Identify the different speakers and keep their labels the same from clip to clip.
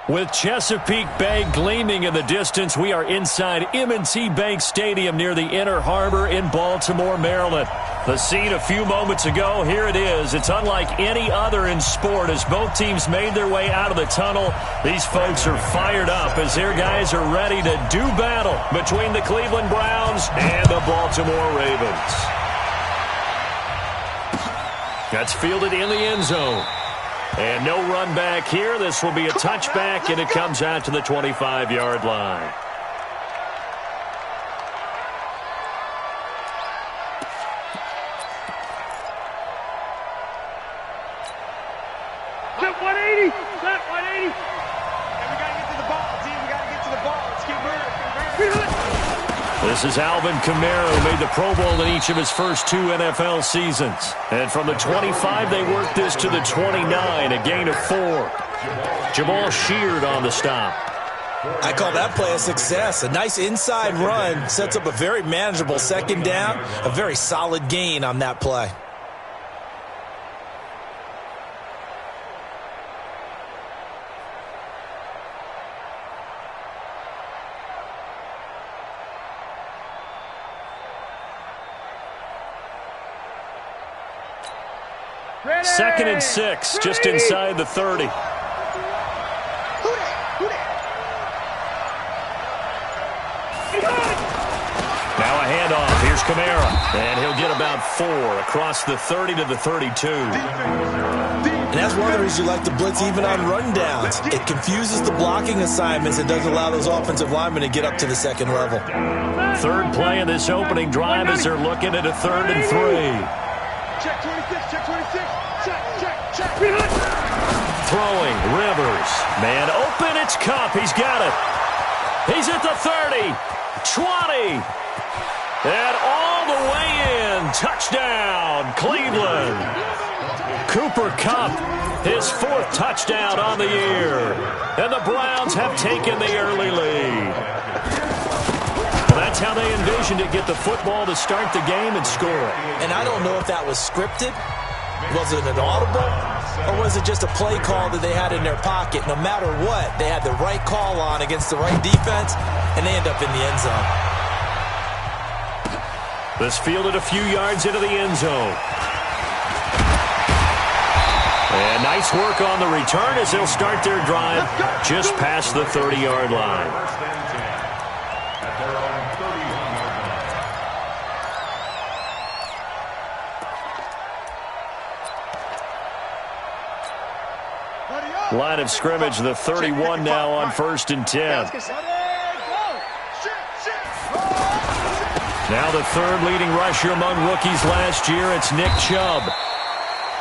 Speaker 1: With Chesapeake Bay gleaming in the distance, we are inside M&T Bank Stadium near the Inner Harbor in Baltimore, Maryland. The scene a few moments ago, here it is. It's unlike any other in sport as both teams made their way out of the tunnel. These folks are fired up as their guys are ready to do battle between the Cleveland Browns and the Baltimore Ravens. That's fielded in the end zone. And no run back here. This will be a touchback, and it comes out to the 25-yard line.
Speaker 2: Set 180. Set 180. And we got to get to the ball, team. We got to get to the ball. Let's keep moving.
Speaker 1: This is Alvin Kamara, who made the Pro Bowl in each of his first 2 NFL seasons. And from the 25, they worked this to the 29, a gain of 4. Jamal Sheard on the stop.
Speaker 3: I call that play a success. A nice inside run sets up a very manageable second down, a very solid gain on that play.
Speaker 1: Second and 6, just inside the 30. Now a handoff. Here's Kamara. And he'll get about 4 across the 30 to the 32.
Speaker 3: And that's one of the reasons you like to blitz even on rundowns. It confuses the blocking assignments and doesn't allow those offensive linemen to get up to the second level.
Speaker 1: Third play of this opening drive as they're looking at a 3rd and 3.
Speaker 2: Check 26, check 26. Check.
Speaker 1: Throwing, Rivers. Man open, it's Kupp. He's got it. He's at the 30, 20, and all the way in. Touchdown, Cleveland. Cooper Kupp, his 4th touchdown on the year. And the Browns have taken the early lead. Well, that's how they envisioned it, get the football to start the game and score.
Speaker 3: And I don't know if that was scripted. Was it an audible, or was it just a play call that they had in their pocket? No matter what, they had the right call on against the right defense, and they end up in the end zone.
Speaker 1: This fielded a few yards into the end zone. And nice work on the return as they'll start their drive just past the 30-yard line. Line of scrimmage, the 31 now on 1st and 10. Now the 3rd leading rusher among rookies last year, it's Nick Chubb.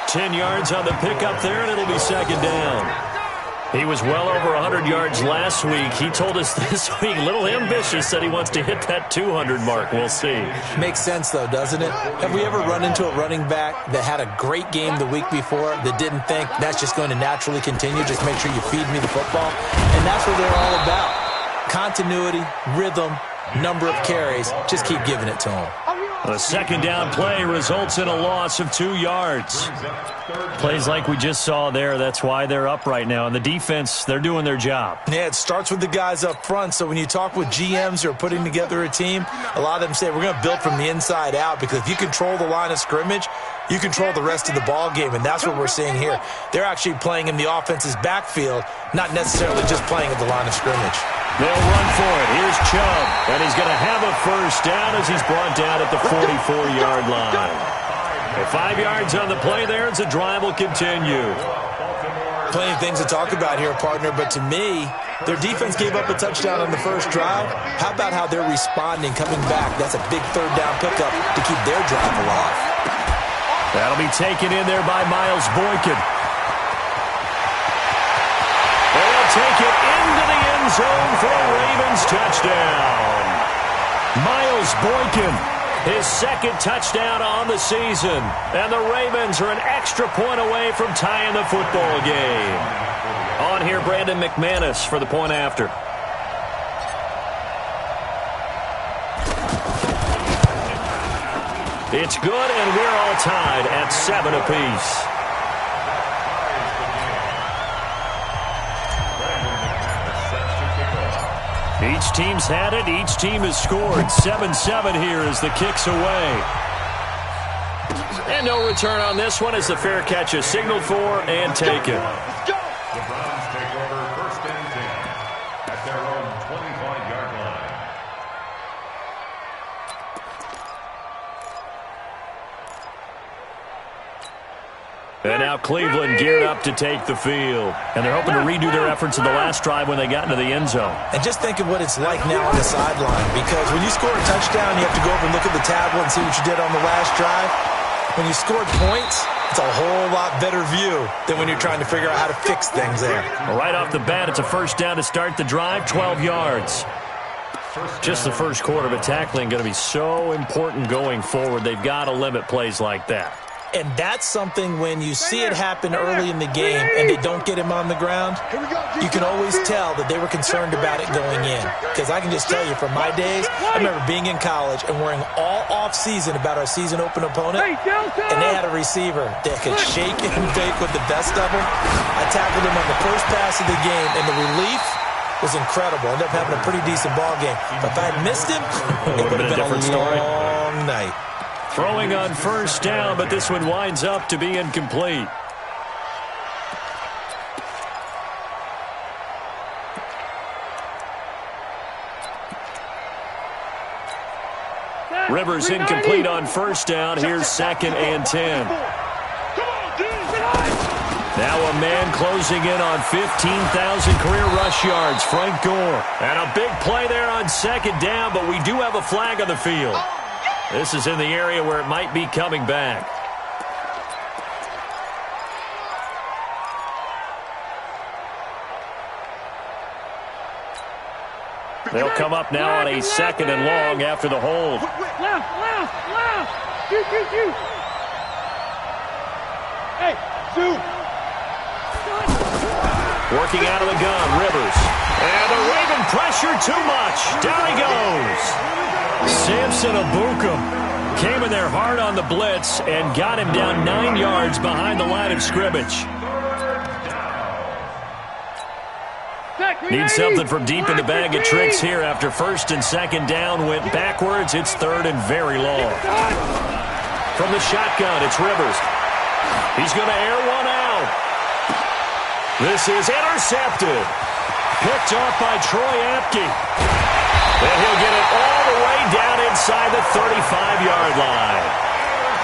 Speaker 1: 10 yards on the pickup there, and it'll be 2nd down. He was well over 100 yards last week. He told us this week, a little ambitious, that he wants to hit that 200 mark. We'll see.
Speaker 3: Makes sense, though, doesn't it? Have we ever run into a running back that had a great game the week before that didn't think that's just going to naturally continue? Just make sure you feed me the football. And that's what they're all about. Continuity, rhythm, number of carries. Just keep giving it to them.
Speaker 1: A 2nd down play results in a loss of 2 yards. Plays like we just saw there, that's why they're up right now. And the defense, they're doing their job.
Speaker 3: Yeah, it starts with the guys up front. So when you talk with GMs who are putting together a team, a lot of them say we're going to build from the inside out, because if you control the line of scrimmage, you control the rest of the ball game, and that's what we're seeing here. They're actually playing in the offense's backfield, not necessarily just playing at the line of scrimmage.
Speaker 1: They'll run for it. Here's Chubb, and he's going to have a 1st down as he's brought down at the 44-yard line. And 5 yards on the play there as the drive will continue.
Speaker 3: Plenty of things to talk about here, partner, but to me, their defense gave up a touchdown on the first drive. How about how they're responding, coming back? That's a big 3rd down pickup to keep their drive alive.
Speaker 1: That'll be taken in there by Miles Boykin. They'll take it into the end zone for a Ravens touchdown. Miles Boykin, his 2nd touchdown on the season. And the Ravens are an extra point away from tying the football game. On here, Brandon McManus for the point after. It's good, and we're all tied at 7 apiece. Each team's had it. Each team has scored. 7-7 here as the kick's away. And no return on this one as the fair catch is signaled for and taken.
Speaker 2: Let's go.
Speaker 4: The Browns take over 1st and 10 at their own 25-yard line.
Speaker 1: And now Cleveland geared up to take the field. And they're hoping to redo their efforts in the last drive when they got into the end zone.
Speaker 3: And just think of what it's like now on the sideline, because when you score a touchdown, you have to go over and look at the tablet and see what you did on the last drive. When you scored points, it's a whole lot better view than when you're trying to figure out how to fix things there.
Speaker 1: Right off the bat, it's a first down to start the drive, 12 yards. Just the first quarter, but tackling going to be so important going forward. They've got to limit plays like that.
Speaker 3: And that's something when you see it happen early in the game and they don't get him on the ground, you can always tell that they were concerned about it going in. Because I can just tell you from my days, I remember being in college and worrying all off-season about our season open opponent, and they had a receiver that could shake and bake with the best of them. I tackled him on the first pass of the game, and the relief was incredible. Ended up having a pretty decent ball game. But if I had missed him, it would have been a long night.
Speaker 1: Throwing on first down, but this one winds up to be incomplete. Rivers incomplete on first down. Here's 2nd and 10. Now a man closing in on 15,000 career rush yards, Frank Gore. And a big play there on 2nd down, but we do have a flag on the field. This is in the area where it might be coming back. They'll come up now on a 2nd and long after the hold.
Speaker 2: Left. Hey, Sue.
Speaker 1: Working out of the gun, Rivers. And the Raven pressure too much. Down he goes. Samson Abukum came in there hard on the blitz and got him down 9 yards behind the line of scrimmage. Need something from deep in the bag of tricks here after 1st and 2nd down went backwards. It's 3rd and very long. From the shotgun, it's Rivers. He's going to air one out. This is intercepted. Picked off by Troy Apke. And he'll get it all the way down inside the 35-yard line.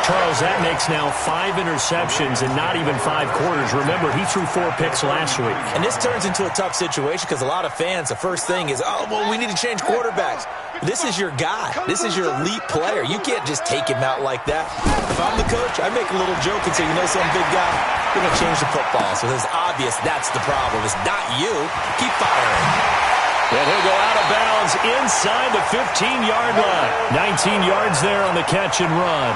Speaker 1: Charles, that makes now 5 interceptions in not even 5 quarters. Remember, he threw 4 picks last week.
Speaker 3: And this turns into a tough situation because a lot of fans, the first thing is, oh, well, we need to change quarterbacks. This is your guy. This is your elite player. You can't just take him out like that. If I'm the coach, I make a little joke and say, you know, some big guy, we're going to change the football. So it's obvious that's the problem. It's not you. Keep firing.
Speaker 1: And he'll go out of bounds inside the 15-yard line. 19 yards there on the catch and run.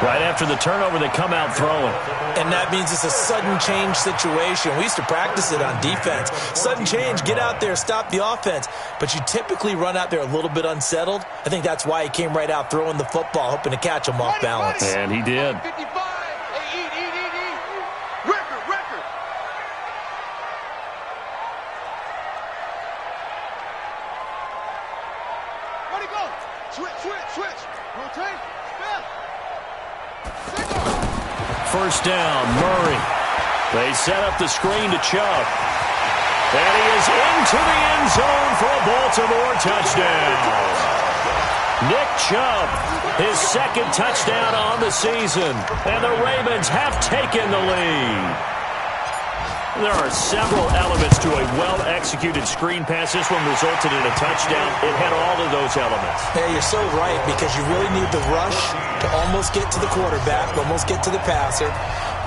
Speaker 1: Right after the turnover, they come out throwing.
Speaker 3: And that means it's a sudden change situation. We used to practice it on defense. Sudden change, get out there, stop the offense. But you typically run out there a little bit unsettled. I think that's why he came right out throwing the football, hoping to catch him off balance.
Speaker 1: And he did.
Speaker 2: 55. Hey, eat. Record. Where'd he go? Switch. Rotate. Spell.
Speaker 1: First down, Murray. They set up the screen to Chubb. And he is into the end zone for a Baltimore touchdown. Nick Chubb, his 2nd touchdown on the season. And the Ravens have taken the lead. There are several elements to a well-executed screen pass. This one resulted in a touchdown. It had all of those elements.
Speaker 3: Yeah, you're so right, because you really need the rush to almost get to the quarterback, almost get to the passer.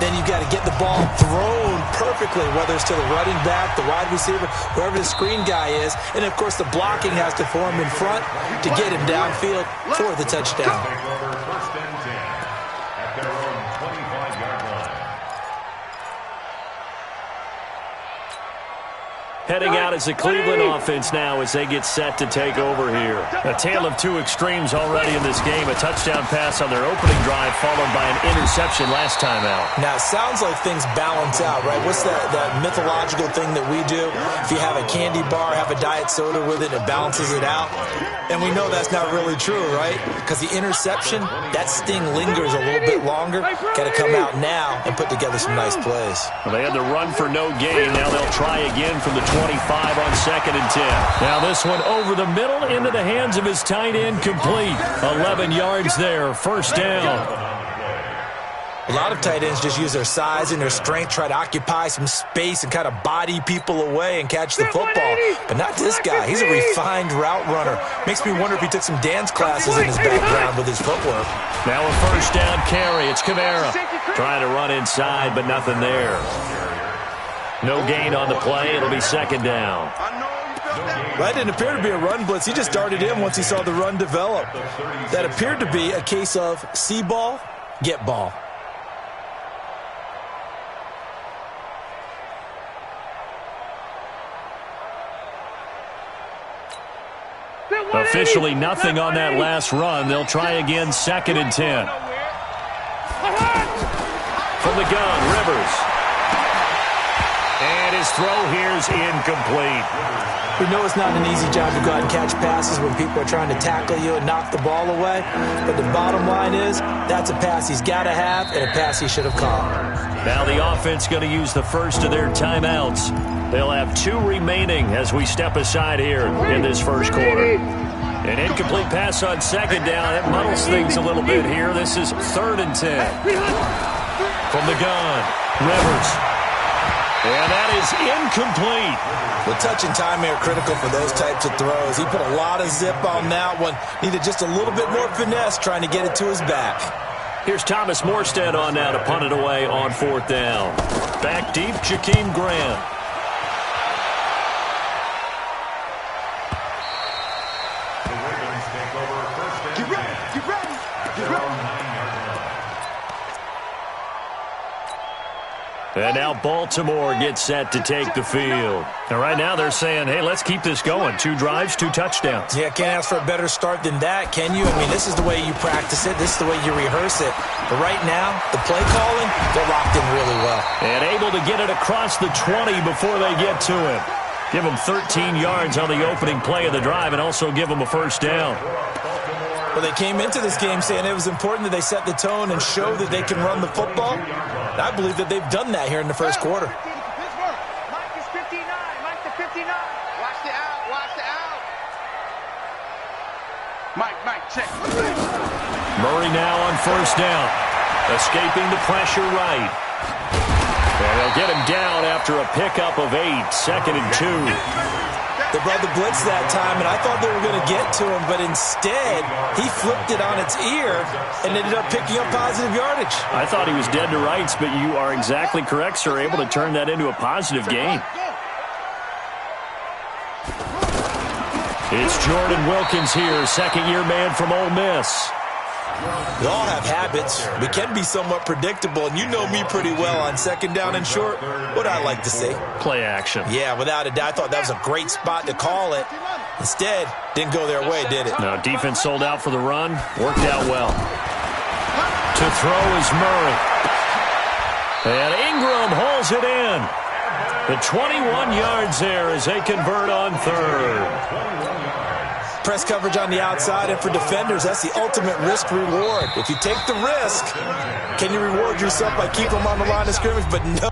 Speaker 3: Then you've got to get the ball thrown perfectly, whether it's to the running back, the wide receiver, wherever the screen guy is. And, of course, the blocking has to form in front to get him downfield for the touchdown.
Speaker 4: Take over 1st and 10 at their own 25-yard line.
Speaker 1: Heading out as the Cleveland offense now as they get set to take over here. A tale of two extremes already in this game. A touchdown pass on their opening drive followed by an interception last time out.
Speaker 3: Now, it sounds like things balance out, right? What's that mythological thing that we do? If you have a candy bar, have a diet soda with it, it balances it out. And we know that's not really true, right? Because the interception, that sting lingers a little bit longer. Got to come out now and put together some nice plays.
Speaker 1: Well, they had the run for no gain. Now they'll try again from the 25 on 2nd and 10. Now this one over the middle into the hands of his tight end, complete. 11 yards there, first down.
Speaker 3: A lot of tight ends just use their size and their strength, try to occupy some space and kind of body people away and catch the football. But not this guy. He's a refined route runner. Makes me wonder if he took some dance classes in his background with his footwork.
Speaker 1: Now a first down carry. It's Kamara trying to run inside, but nothing there. No gain on the play. It'll be 2nd down.
Speaker 3: That didn't appear to be a run blitz. He just darted in once he saw the run develop. That appeared to be a case of see ball, get ball.
Speaker 1: Officially nothing on that last run. They'll try again, 2nd and 10. From the gun, Rivers. And his throw here's incomplete.
Speaker 3: We know it's not an easy job to go out and catch passes when people are trying to tackle you and knock the ball away. But the bottom line is, that's a pass he's got to have and a pass he should have caught.
Speaker 1: Now the offense going to use the first of their timeouts. They'll have 2 remaining as we step aside here in this first quarter. An incomplete pass on 2nd down. It muddles things a little bit here. This is 3rd and 10. From the gun, Rivers. And that is incomplete.
Speaker 3: Well, touch and timing are critical for those types of throws. He put a lot of zip on that one. Needed just a little bit more finesse trying to get it to his back.
Speaker 1: Here's Thomas Morstead on now to punt it away on 4th down. Back deep, Jakeem Grant. And now Baltimore gets set to take the field. And right now they're saying, hey, let's keep this going. 2 drives, 2 touchdowns.
Speaker 3: Yeah, can't ask for a better start than that, can you? I mean, this is the way you practice it. This is the way you rehearse it. But right now, the play calling, they're locked in really well.
Speaker 1: And able to get it across the 20 before they get to him. Give him 13 yards on the opening play of the drive and also give him a first down.
Speaker 3: Well, they came into this game saying it was important that they set the tone and show that they can run the football. And I believe that they've done that here in the first quarter.
Speaker 2: Mike is 59. Mike the 59. Watch the out. Watch the out. Mike, check.
Speaker 1: Murray now on first down. Escaping the pressure right. And they'll get him down after a pickup of 8. 2nd and 2.
Speaker 3: They brought the blitz that time, and I thought they were going to get to him, but instead, he flipped it on its ear and ended up picking up positive yardage.
Speaker 1: I thought he was dead to rights, but you are exactly correct, sir. Able to turn that into a positive gain. It's Jordan Wilkins here, second-year man from Ole Miss.
Speaker 3: We all have habits. We can be somewhat predictable, and you know me pretty well on 2nd down and short. What I like to see?
Speaker 1: Play action.
Speaker 3: Yeah, without a doubt. I thought that was a great spot to call it. Instead, didn't go their way, did it?
Speaker 1: No, defense sold out for the run. Worked out well. To throw is Murray. And Ingram hauls it in. The 21 yards there as they convert on 3rd.
Speaker 3: Press coverage on the outside, and for defenders, that's the ultimate risk-reward. If you take the risk, can you reward yourself by keeping them on the line of scrimmage? But no.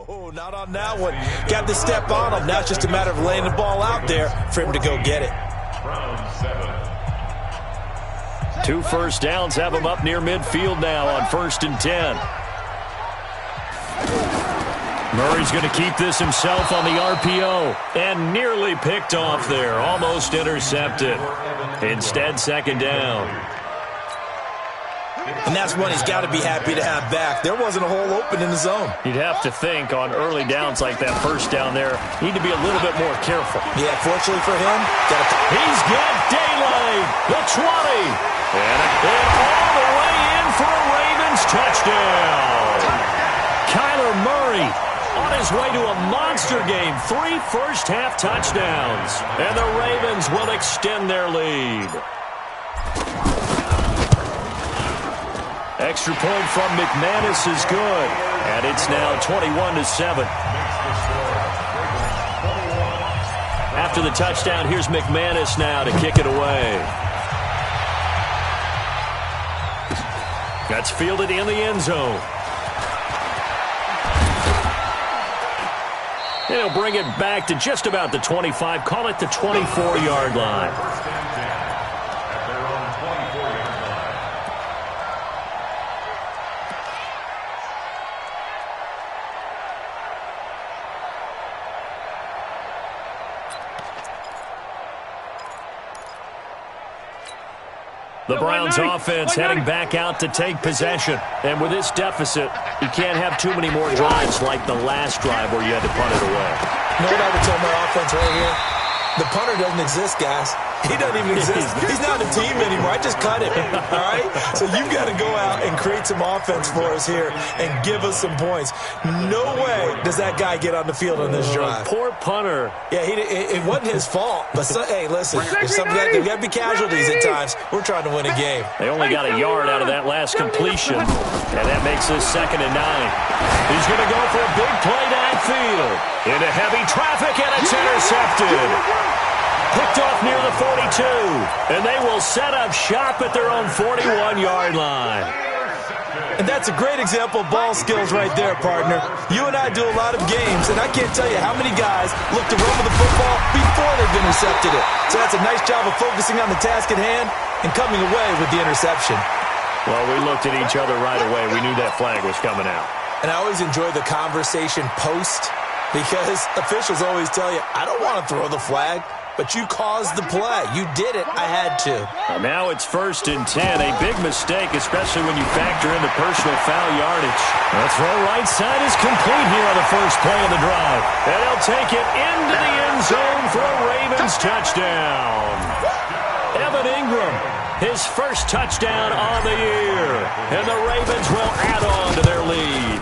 Speaker 3: Oh, not on that one. Got to step on him. Now it's just a matter of laying the ball out there for him to go get it.
Speaker 1: 2 first downs have him up near midfield now on 1st and 10. Murray's going to keep this himself on the RPO. And nearly picked off there. Almost intercepted. Instead, 2nd down.
Speaker 3: And that's one he's got to be happy to have back. There wasn't a hole open in the zone.
Speaker 1: You'd have to think on early downs like that first down there, need to be a little bit more careful.
Speaker 3: Yeah, fortunately for him,
Speaker 1: he's got daylight. The 20. And all the way in for a Ravens touchdown. Kyler Murray on his way to a monster game. 3 first-half touchdowns. And the Ravens will extend their lead. Extra point from McManus is good. And it's now 21-7. After the touchdown, here's McManus now to kick it away. That's fielded in the end zone. He'll bring it back to just about the 25. Call it the 24-yard line. The Browns offense heading back out to take possession. And with this deficit, you can't have too many more drives like the last drive where you had to punt it away.
Speaker 3: You know what I would tell my offense right here? The punter doesn't exist, guys. He doesn't even exist. He's not a team anymore. I just cut him, all right? So you've got to go out and create some offense for us here and give us some points. No way does that guy get on the field on this drive.
Speaker 1: Poor punter.
Speaker 3: Yeah, it wasn't his fault. But, hey, listen, there's got to be casualties at times. We're trying to win a game.
Speaker 1: They only got a yard out of that last completion, and that makes this 2nd and 9. He's going to go for a big play downfield. Into heavy traffic, and it's intercepted. Picked off near the 42, and they will set up shop at their own 41-yard line.
Speaker 3: And that's a great example of ball skills right there, partner. You and I do a lot of games, and I can't tell you how many guys look to run with the football before they've intercepted it. So that's a nice job of focusing on the task at hand and coming away with the interception.
Speaker 1: Well, we looked at each other right away. We knew that flag was coming out.
Speaker 3: And I always enjoy the conversation post because officials always tell you, I don't want to throw the flag. But you caused the play. You did it. I had to.
Speaker 1: And now it's 1st and 10. A big mistake, especially when you factor in the personal foul yardage. The throw right side is complete here on the first play of the drive. And he'll take it into the end zone for a Ravens touchdown. Evan Ingram, his first touchdown on the year. And the Ravens will add on to their lead.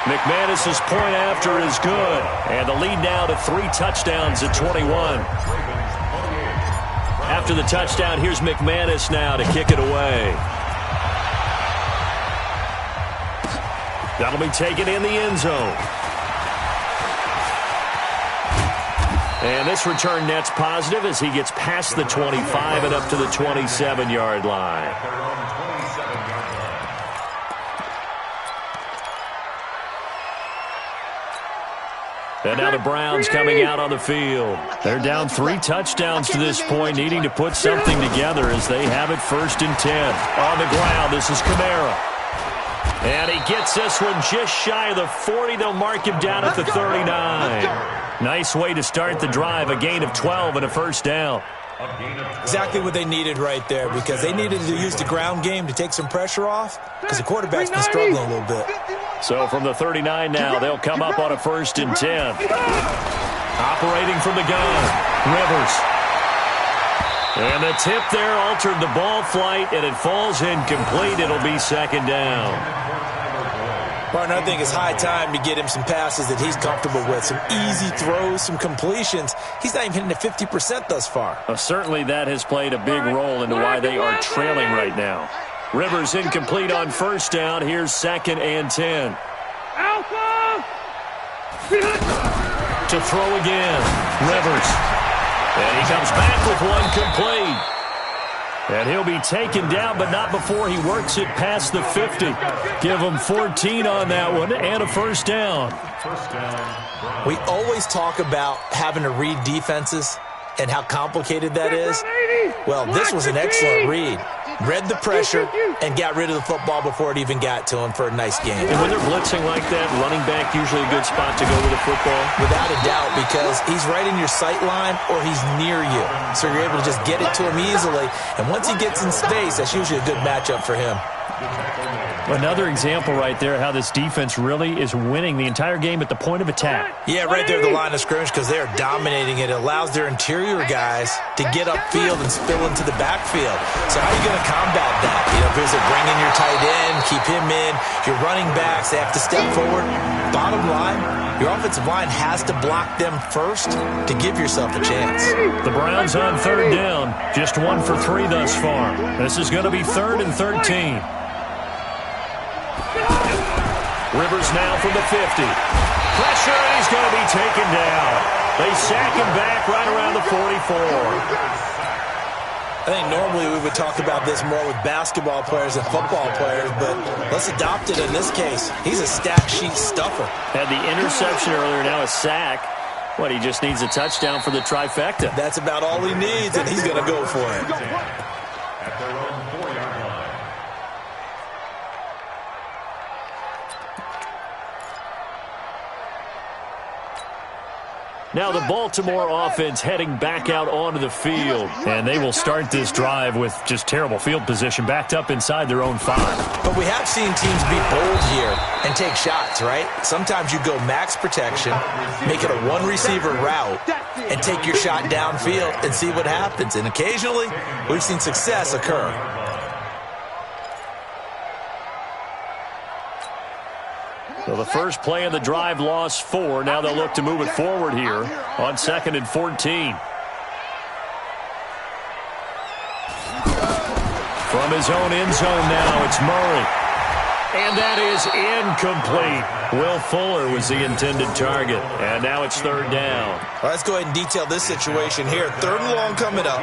Speaker 1: McManus's point after is good. And the lead now to 3 touchdowns at 21. After the touchdown, here's McManus now to kick it away. That'll be taken in the end zone. And this return net's positive as he gets past the 25 and up to the 27-yard line. And now the Browns coming out on the field. They're down 3 touchdowns to this point, needing to put something together as they have it 1st and 10. On the ground, this is Kamara. And he gets this one just shy of the 40. They'll mark him down at the 39. Nice way to start the drive, a gain of 12 and a first down.
Speaker 3: Exactly what they needed right there because they needed to use the ground game to take some pressure off because the quarterback's been struggling a little bit.
Speaker 1: So from the 39 now, they'll come up on a 1st and 10. Operating from the gun, Rivers. And the tip there altered the ball flight, and it falls incomplete. It'll be 2nd down.
Speaker 3: Partner, I think it's high time to get him some passes that he's comfortable with. Some easy throws, some completions. He's not even hitting the 50% thus far.
Speaker 1: Certainly that has played a big role into why they are trailing right now. Rivers incomplete on 1st down. Here's 2nd and 10. To throw again, Rivers. And he comes back with one complete. And he'll be taken down, but not before he works it past the 50. Give him 14 on that one and a first down.
Speaker 3: We always talk about having to read defenses and how complicated that is. Well, this was an excellent read. read the pressure, and got rid of the football before it even got to him for a nice game.
Speaker 1: And when they're blitzing like that, running back usually a good spot to go with the football?
Speaker 3: Without a doubt, because he's right in your sight line or he's near you. So you're able to just get it to him easily. And once he gets in space, that's usually a good matchup for him.
Speaker 1: Another example right there how this defense really is winning the entire game at the point of attack.
Speaker 3: Yeah, right there at the line of scrimmage because they are dominating it. It allows their interior guys to get upfield and spill into the backfield. So how are you going to combat that? You know, if it's bring in your tight end, keep him in, your running backs, they have to step forward. Bottom line, your offensive line has to block them first to give yourself a chance.
Speaker 1: The Browns on third down, just 1 for 3 thus far. This is going to be 3rd and 13. Rivers now from the 50. Pressure, and he's going to be taken down. They sack him back right around the 44.
Speaker 3: I think normally we would talk about this more with basketball players and football players, but let's adopt it in this case. He's a stat sheet stuffer.
Speaker 1: Had the interception earlier, now a sack. What, he just needs a touchdown for the trifecta.
Speaker 3: That's about all he needs, and he's going to go for it.
Speaker 4: At their own 4-yard line.
Speaker 1: Now the Baltimore offense heading back out onto the field. And they will start this drive with just terrible field position backed up inside their own 5.
Speaker 3: But we have seen teams be bold here and take shots, right? Sometimes you go max protection, make it a one-receiver route, and take your shot downfield and see what happens. And occasionally, we've seen success occur.
Speaker 1: So the first play of the drive lost 4. Now they'll look to move it forward here on 2nd and 14. From his own end zone now, it's Murray. And that is incomplete. Will Fuller was the intended target. And now it's 3rd down.
Speaker 3: Well, let's go ahead and detail this situation here. 3rd and long coming up,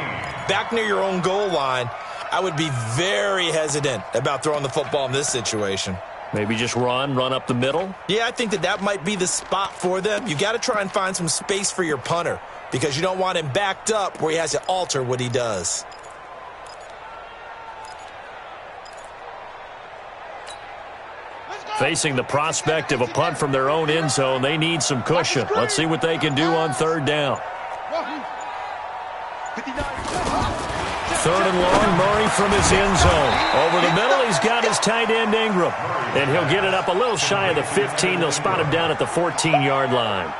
Speaker 3: back near your own goal line. I would be very hesitant about throwing the football in this situation.
Speaker 1: Maybe just run up the middle?
Speaker 3: Yeah, I think that might be the spot for them. You got to try and find some space for your punter because you don't want him backed up where he has to alter what he does.
Speaker 1: Facing the prospect of a punt from their own end zone, they need some cushion. Let's see what they can do on 3rd down. 3rd and long, Murray from his end zone. Over the middle, he's got his tight end, Ingram. And he'll get it up a little shy of the 15. They'll spot him down at the 14-yard line.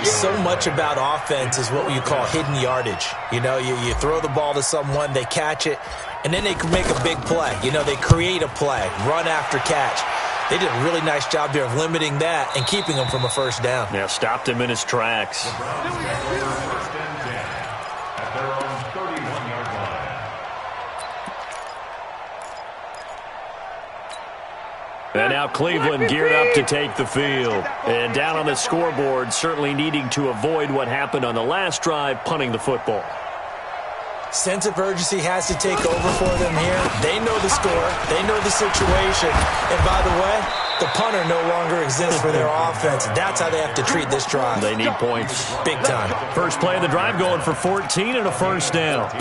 Speaker 3: So much about offense is what you call hidden yardage. You know, you throw the ball to someone, they catch it, and then they can make a big play. You know, they create a play, run after catch. They did a really nice job there of limiting that and keeping him from a 1st down.
Speaker 1: Yeah, stopped him in his tracks. And now Cleveland geared up to take the field. And down on the scoreboard, certainly needing to avoid what happened on the last drive, punting the football.
Speaker 3: Sense of urgency has to take over for them here. They know the score. They know the situation. And by the way, the punter no longer exists for their offense. That's how they have to treat this drive.
Speaker 1: They need points.
Speaker 3: Big time.
Speaker 1: First play of the drive going for 14 and a 1st down.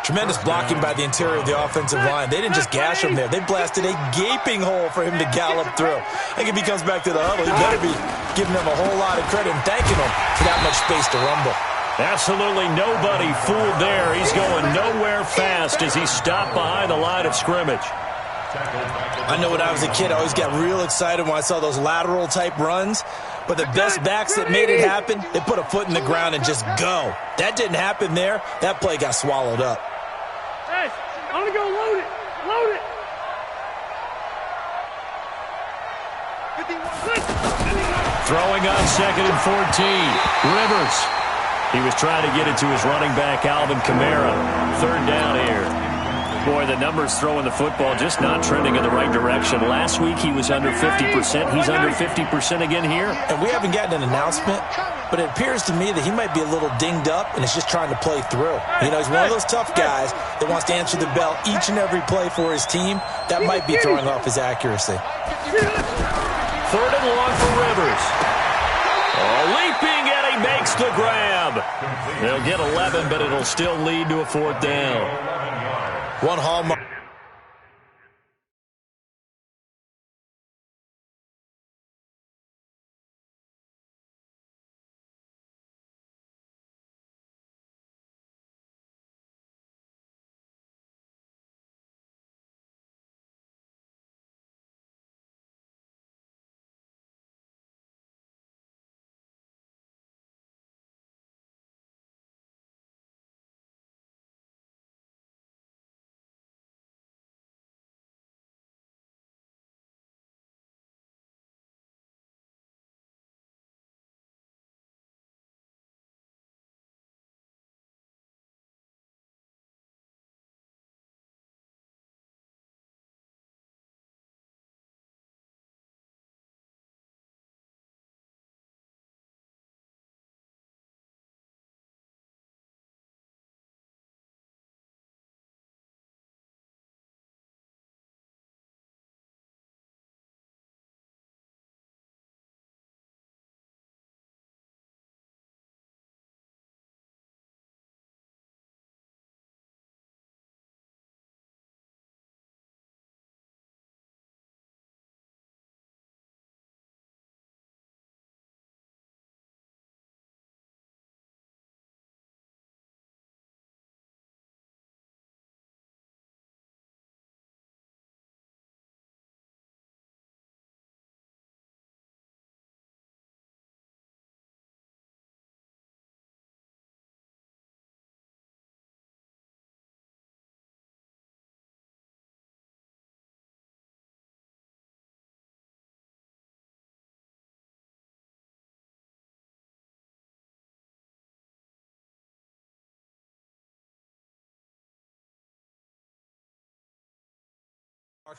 Speaker 3: Tremendous blocking by the interior of the offensive line. They didn't just gash him there. They blasted a gaping hole for him to gallop through. I think if he comes back to the huddle, he better be giving them a whole lot of credit and thanking them for that much space to rumble.
Speaker 1: Absolutely nobody fooled there. He's going nowhere fast as he stopped behind the line of scrimmage.
Speaker 3: I know when I was a kid, I always got real excited when I saw those lateral type runs. But the best backs that made it happen, they put a foot in the ground and just go. That didn't happen there. That play got swallowed up.
Speaker 2: Hey, I'm gonna go load it. Load it. 51.
Speaker 1: Throwing on 2nd and 14. Rivers. He was trying to get it to his running back, Alvin Kamara. 3rd down here. Boy, the numbers throwing the football just not trending in the right direction. Last week he was under 50%. He's under 50% again here.
Speaker 3: And we haven't gotten an announcement, but it appears to me that he might be a little dinged up and is just trying to play through. You know, he's one of those tough guys that wants to answer the bell each and every play for his team. That might be throwing off his accuracy.
Speaker 1: 3rd and long for Rivers. Oh, leaping, and he makes the grab. They'll get 11, but it'll still lead to a 4th down.
Speaker 3: One hallmark.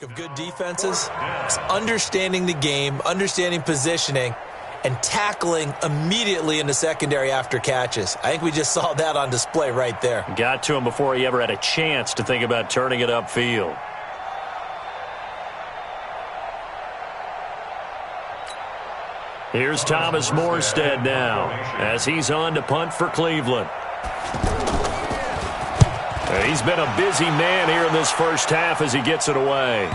Speaker 3: Of good defenses is understanding the game, understanding positioning, and tackling immediately in the secondary after catches. I think we just saw that on display right there.
Speaker 1: Got to him before he ever had a chance to think about turning it upfield. Here's Thomas Morstead now as he's on to punt for Cleveland. He's been a busy man here in this first half as he gets it away.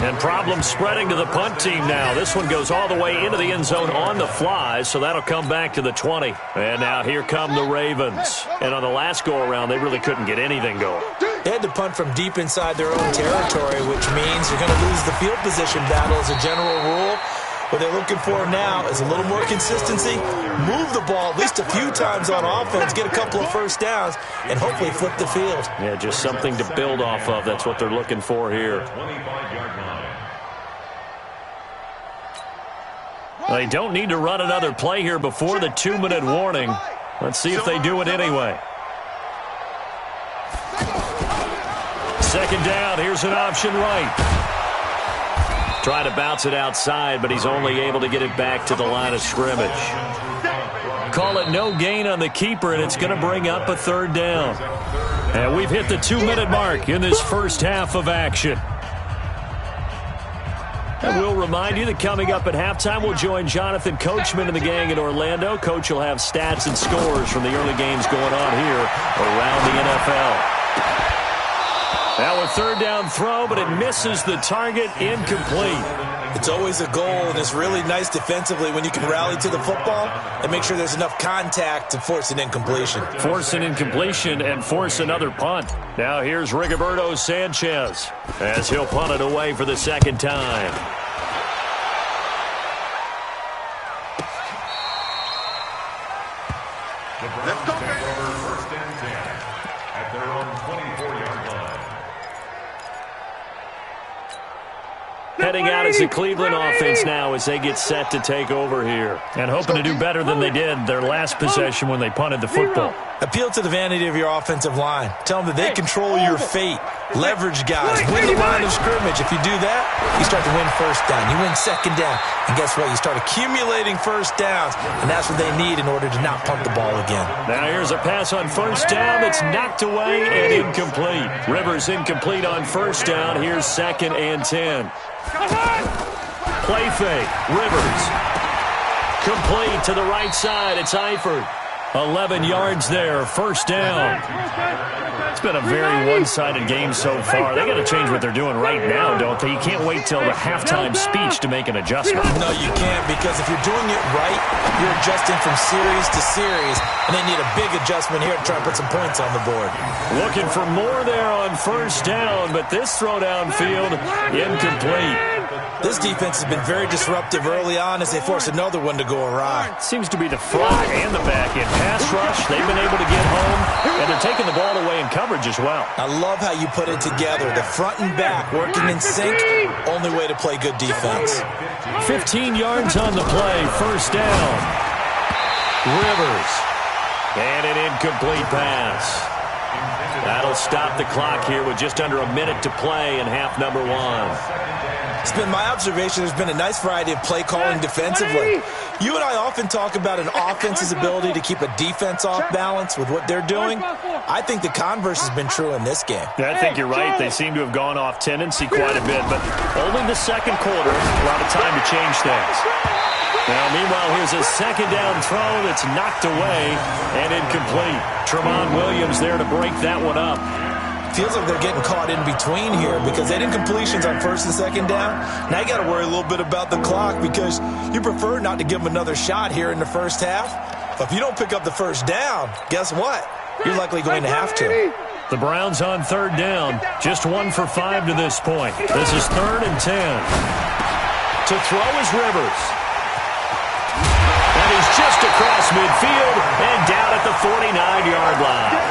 Speaker 1: And problems spreading to the punt team now. This one goes all the way into the end zone on the fly, so that'll come back to the 20. And now here come the Ravens. And on the last go-around, they really couldn't get anything going.
Speaker 3: They had to punt from deep inside their own territory, which means you're going to lose the field position battle as a general rule. What they're looking for now is a little more consistency, move the ball at least a few times on offense, get a couple of first downs, and hopefully flip the field.
Speaker 1: Yeah, just something to build off of. That's what they're looking for here. They don't need to run another play here before the 2-minute warning. Let's see if they do it anyway. Second down, here's an option right. Trying to bounce it outside, but he's only able to get it back to the line of scrimmage. Call it no gain on the keeper, and it's going to bring up a third down. And we've hit the 2-minute mark in this first half of action. And we'll remind you that coming up at halftime, we'll join Jonathan Coachman and the gang in Orlando. Coach will have stats and scores from the early games going on here around the NFL. Now a third down throw, but it misses the target, incomplete.
Speaker 3: It's always a goal, and it's really nice defensively when you can rally to the football and make sure there's enough contact to force an incompletion.
Speaker 1: Force an incompletion and force another punt. Now here's Rigoberto Sanchez as he'll punt it away for the second time.
Speaker 4: Let's go, first and 10 at their own 24-yard line.
Speaker 1: Heading out as the Cleveland offense now as they get set to take over here. And hoping to do better than they did their last possession when they punted the football.
Speaker 3: Appeal to the vanity of your offensive line. Tell them that they control your fate. Leverage guys. Win the line of scrimmage. If you do that, you start to win first down. You win second down. And guess what? You start accumulating first downs. And that's what they need in order to not punt the ball again.
Speaker 1: Now here's a pass on first down that's knocked away and incomplete. Rivers incomplete on first down. Here's 2nd and 10. Play fake. Rivers. Complete to the right side. It's Eifert. 11 yards there, first down. It's been a very one-sided game so far. They got to change what they're doing right now, don't they? You can't wait till the halftime speech to make an adjustment.
Speaker 3: No, you can't, because if you're doing it right, you're adjusting from series to series, and they need a big adjustment here to try and put some points on the board.
Speaker 1: Looking for more there on first down, but this throw downfield, incomplete.
Speaker 3: This defense has been very disruptive early on as they force another one to go awry.
Speaker 1: Seems to be the front and the back end. Pass rush, they've been able to get home, and they're taking the ball away in coverage as well.
Speaker 3: I love how you put it together. The front and back working in sync, only way to play good defense.
Speaker 1: 15 yards on the play, first down. Rivers. And an incomplete pass. That'll stop the clock here with just under a minute to play in half number one.
Speaker 3: It's been my observation there's been a nice variety of play calling defensively. You and I often talk about an offense's ability to keep a defense off balance with what they're doing. I think the converse has been true in this game.
Speaker 1: I think you're right. They seem to have gone off tendency quite a bit, but only the second quarter, a lot of time to change things. Now, meanwhile, here's a second down throw that's knocked away and incomplete. Tremont Williams there to break that one up.
Speaker 3: Feels like they're getting caught in between here because they did completions on first and second down. Now you got to worry a little bit about the clock because you prefer not to give them another shot here in the first half. But if you don't pick up the first down, guess what? You're likely going to have to.
Speaker 1: The Browns on third down. Just 1 for 5 to this point. This is 3rd and 10. To throw is Rivers. And he's just across midfield and down at the 49-yard line.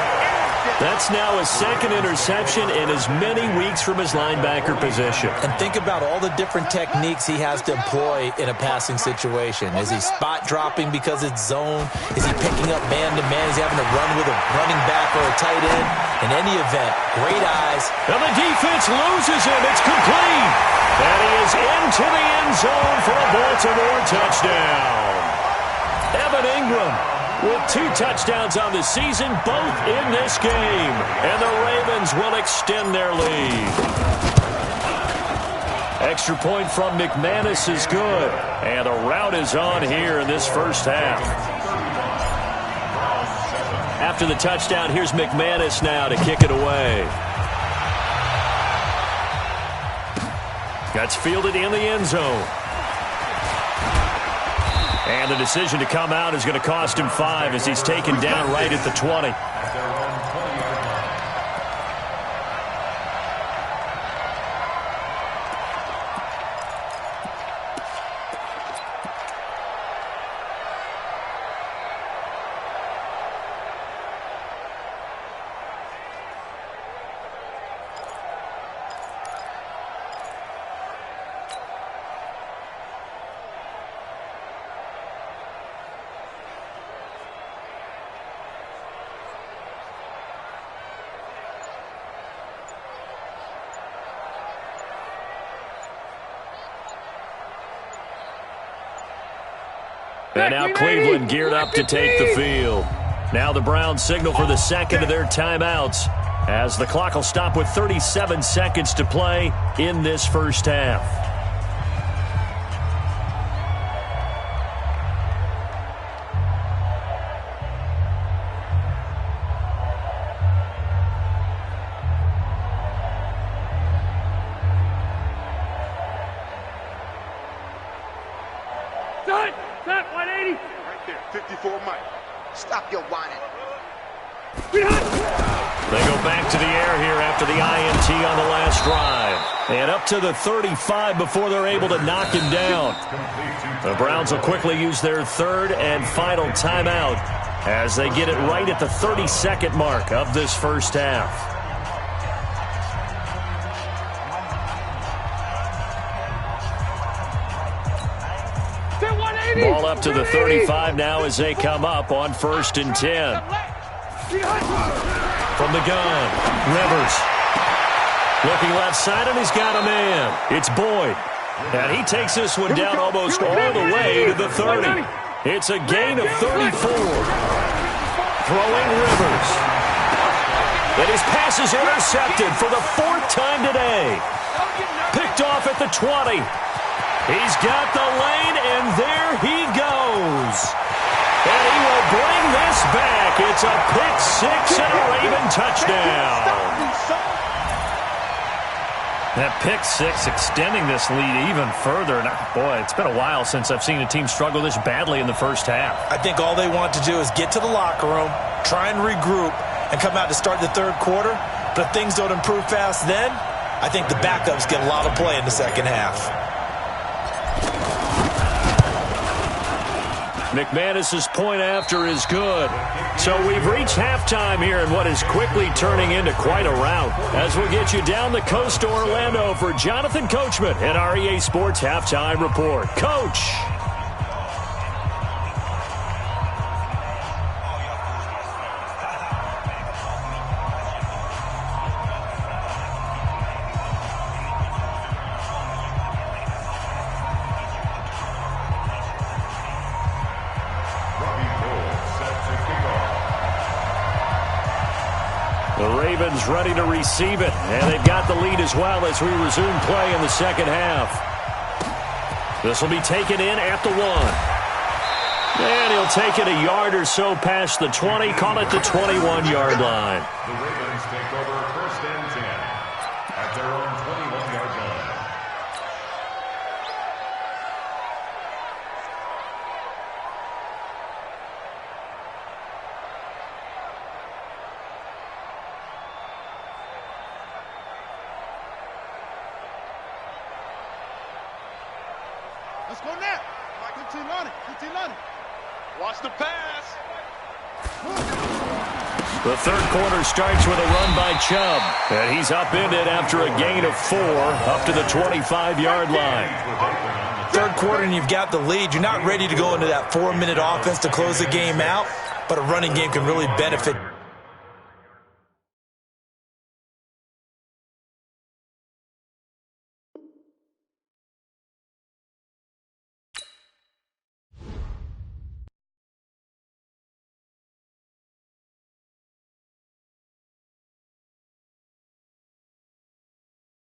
Speaker 1: That's now his second interception in as many weeks from his linebacker position.
Speaker 3: And think about all the different techniques he has to employ in a passing situation. Is he spot dropping because it's zone? Is he picking up man-to-man? Is he having to run with a running back or a tight end? In any event, great eyes.
Speaker 1: And the defense loses him. It's complete. And he is into the end zone for a Baltimore touchdown. Evan Ingram with 2 touchdowns on the season, both in this game. And the Ravens will extend their lead. Extra point from McManus is good. And a rout is on here in this first half. After the touchdown, here's McManus now to kick it away. That's fielded in the end zone. And the decision to come out is going to cost him 5 as he's taken down right at the 20. And now Cleveland geared up to take the field. Now the Browns signal for the second of their timeouts as the clock will stop with 37 seconds to play in this first half.
Speaker 2: Set, 180.
Speaker 5: Right there, 54 Mike. Stop your whining.
Speaker 1: They go back to the air here after the INT on the last drive. And up to the 35 before they're able to knock him down. The Browns will quickly use their third and final timeout as they get it right at the 30-second mark of this first half. Ball up to the 35 now as they come up on 1st and 10. From the gun, Rivers. Looking left side, and he's got a man. It's Boyd. And he takes this one down almost all the way to the 30. It's a gain of 34. Throwing Rivers. And his pass is intercepted for the 4th time today. Picked off at the 20. He's got the lane, and there he goes. And he will bring this this back. It's a pick six and a Raven touchdown. That pick six extending this lead even further. And boy, it's been a while since I've seen a team struggle this badly in the first half.
Speaker 3: I think all they want to do is get to the locker room, try and regroup, and come out to start the third quarter. But if things don't improve fast then, I think the backups get a lot of play in the second half.
Speaker 1: McManus's point after is good. So we've reached halftime here in what is quickly turning into quite a rout. As we'll get you down the coast to Orlando for Jonathan Coachman at our EA Sports Halftime Report. Coach. The Ravens ready to receive it, and they've got the lead as well as we resume play in the second half. This will be taken in at the 1. And he'll take it a yard or so past the 20, call it the 21-yard line.
Speaker 4: The Ravens take over first and 10 at their own 21-yard line.
Speaker 2: Let's go now. Continue on it. Continue on it. Watch the pass.
Speaker 1: The third quarter starts with a run by Chubb. And he's upended after a gain of 4 up to the 25-yard line.
Speaker 3: Third quarter and you've got the lead. You're not ready to go into that 4-minute offense to close the game out, but a running game can really benefit